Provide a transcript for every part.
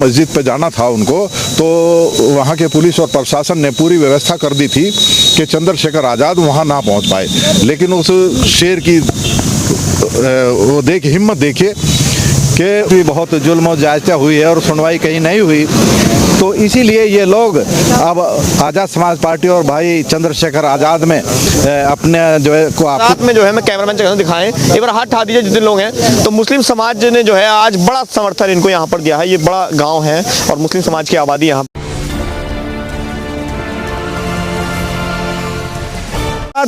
मस्जिद पे जाना था उनको, तो वहाँ के पुलिस और प्रशासन ने पूरी व्यवस्था कर दी थी कि चंद्रशेखर आज़ाद वहाँ ना पहुँच पाए। लेकिन उस शेर की वो हिम्मत देखिए कि बहुत जुल्म और जायज़ा हुई है और सुनवाई कहीं नहीं हुई। तो इसीलिए ये लोग अब आज़ाद समाज पार्टी और भाई चंद्रशेखर आज़ाद में अपने जो है को रात में जो है मैं कैमरामैन से दिखाएं एक बार हाथ उठा दीजिए जितने लोग हैं। तो मुस्लिम समाज ने जो है आज बड़ा समर्थन इनको यहाँ पर दिया है। ये बड़ा गांव है और मुस्लिम समाज की आबादी यहाँ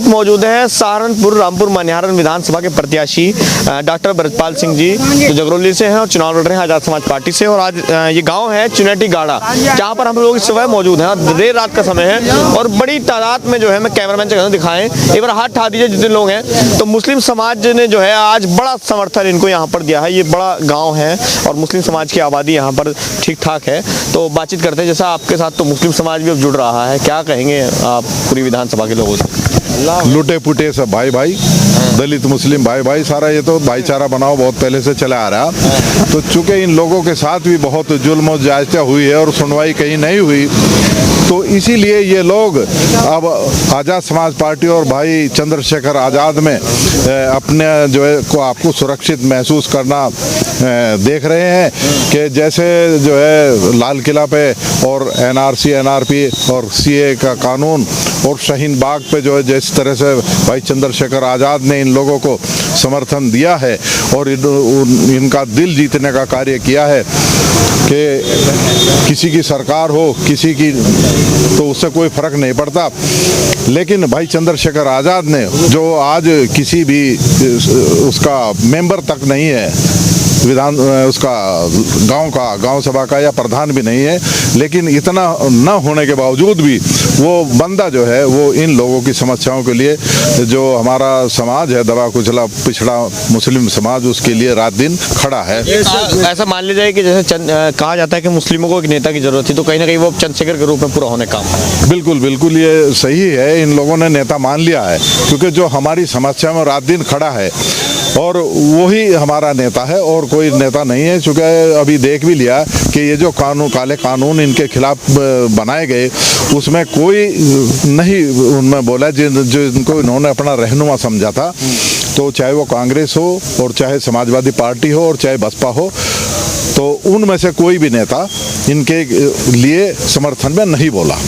मौजूद है। सहारनपुर रामपुर मनिहारन विधानसभा के प्रत्याशी डॉक्टर ब्रजपाल सिंह जी जो जगरौली से हैं और चुनाव लड़ रहे हैं आज़ाद समाज पार्टी से। और आज ये गांव है चुनेटी गाड़ा जहां पर हम लोग इस समय मौजूद हैं। देर रात का समय है और बड़ी तादाद में जो है मैं कैमरामैन से दिखाएं एक बार हाथ उठा दीजिए जितने लोग हैं। तो मुस्लिम समाज ने जो है आज बड़ा समर्थन इनको यहाँ पर दिया है। ये बड़ा गाँव है और मुस्लिम समाज की आबादी यहाँ पर ठीक ठाक है। तो बातचीत करते हैं जैसा आपके साथ तो मुस्लिम समाज भी अब जुड़ रहा है, क्या कहेंगे आप पूरी विधानसभा के लोगों से? लुटे पुटे सब भाई भाई, दलित मुस्लिम भाई भाई, सारा ये तो भाईचारा बनाओ बहुत पहले से चला आ रहा। तो चूंकि इन लोगों के साथ भी बहुत जुल्म और जायज़ा हुई है और सुनवाई कहीं नहीं हुई, तो इसीलिए ये लोग अब आज़ाद समाज पार्टी और भाई चंद्रशेखर आज़ाद में अपने जो है को आपको सुरक्षित महसूस करना देख रहे हैं कि जैसे जो है लाल किला पे और एनआरसी एनआरपी और सीए का कानून और शाहीन बाग पे जो है जिस तरह से भाई चंद्रशेखर आज़ाद ने इन लोगों को समर्थन दिया है और इनका दिल जीतने का कार्य किया है कि किसी की सरकार हो किसी की, तो उससे कोई फर्क नहीं पड़ता। लेकिन भाई चंद्रशेखर आज़ाद ने जो आज किसी भी उसका मेंबर तक नहीं है विधान उसका गांव सभा का या प्रधान भी नहीं है, लेकिन इतना न होने के बावजूद भी वो बंदा जो है वो इन लोगों की समस्याओं के लिए, जो हमारा समाज है दबा कुचला पिछड़ा मुस्लिम समाज, उसके लिए रात दिन खड़ा है। ऐसा मान लिया जाए कि जैसे कहा जाता है कि मुस्लिमों को एक नेता की जरूरत थी, तो कहीं ना कहीं वो चंद्रशेखर के रूप में पूरा होने का बिल्कुल बिल्कुल ये सही है। इन लोगों ने नेता मान लिया है क्योंकि जो हमारी समस्या में रात दिन खड़ा है और वही हमारा नेता है और कोई नेता नहीं है। चूँकि अभी देख भी लिया कि ये जो काले कानून इनके खिलाफ बनाए गए उसमें कोई नहीं उनमें बोला जिनको इन्होंने अपना रहनुमा समझा था। तो चाहे वो कांग्रेस हो और चाहे समाजवादी पार्टी हो और चाहे बसपा हो, तो उनमें से कोई भी नेता इनके लिए समर्थन में नहीं बोला।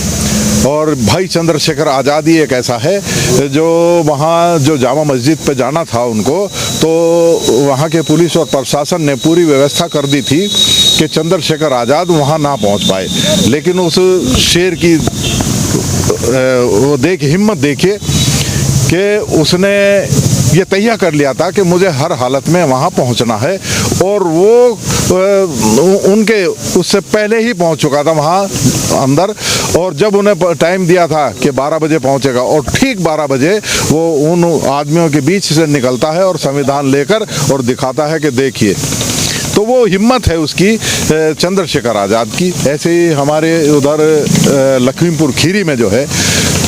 और भाई चंद्रशेखर आज़ाद ही एक ऐसा है जो वहाँ जो जामा मस्जिद पे जाना था उनको, तो वहाँ के पुलिस और प्रशासन ने पूरी व्यवस्था कर दी थी कि चंद्रशेखर आज़ाद वहाँ ना पहुँच पाए। लेकिन उस शेर की वो हिम्मत देखिए कि उसने ये तैयार कर लिया था कि मुझे हर हालत में वहाँ पहुँचना है और वो उनके उससे पहले ही पहुँच चुका था वहाँ अंदर। और जब उन्हें टाइम दिया था कि 12 बजे पहुँचेगा और ठीक 12 बजे वो उन आदमियों के बीच से निकलता है और संविधान लेकर और दिखाता है कि देखिए। तो वो हिम्मत है उसकी चंद्रशेखर आज़ाद की। ऐसे ही हमारे उधर लखीमपुर खीरी में जो है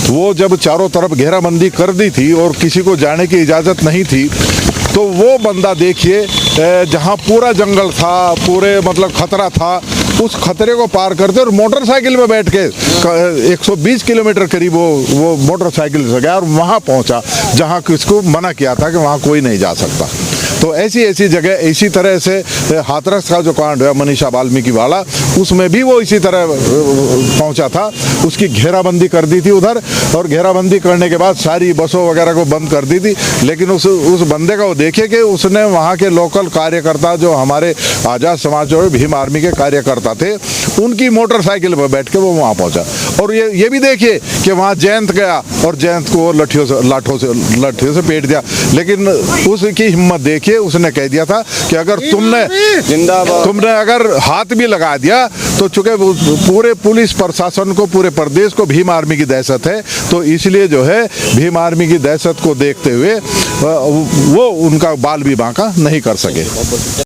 वो जब चारों तरफ घेराबंदी कर दी थी और किसी को जाने की इजाज़त नहीं थी, तो वो बंदा देखिए जहाँ पूरा जंगल था, पूरे मतलब खतरा था, उस खतरे को पार करते और मोटरसाइकिल में बैठ के 120 किलोमीटर करीब वो मोटरसाइकिल से गया और वहाँ पहुँचा जहाँ किसको मना किया था कि वहाँ कोई नहीं जा सकता। तो ऐसी जगह इसी तरह से हाथरस का जो कांड है मनीषा वाल्मीकि वाला, उसमें भी वो इसी तरह पहुंचा था। उसकी घेराबंदी कर दी थी उधर और घेराबंदी करने के बाद सारी बसों वगैरह को बंद कर दी थी। लेकिन उस बंदे का वो देखे कि उसने वहाँ के लोकल कार्यकर्ता जो हमारे आज़ाद समाज और भीम आर्मी के कार्यकर्ता थे, उनकी मोटरसाइकिल पर बैठ के वो वहाँ पहुँचा। और ये भी देखिए कि वहाँ जयंत गया और जयंत को लाठियों से पेट दिया। लेकिन उसकी हिम्मत देखिए, उसने कह दिया था कि अगर तुमने अगर हाथ भी लगा दिया तो चूंकि पूरे पुलिस प्रशासन को पूरे प्रदेश को भीम आर्मी की दहशत है, तो इसलिए जो है भीम आर्मी की दहशत को देखते हुए वो उनका बाल भी बांका नहीं कर सके।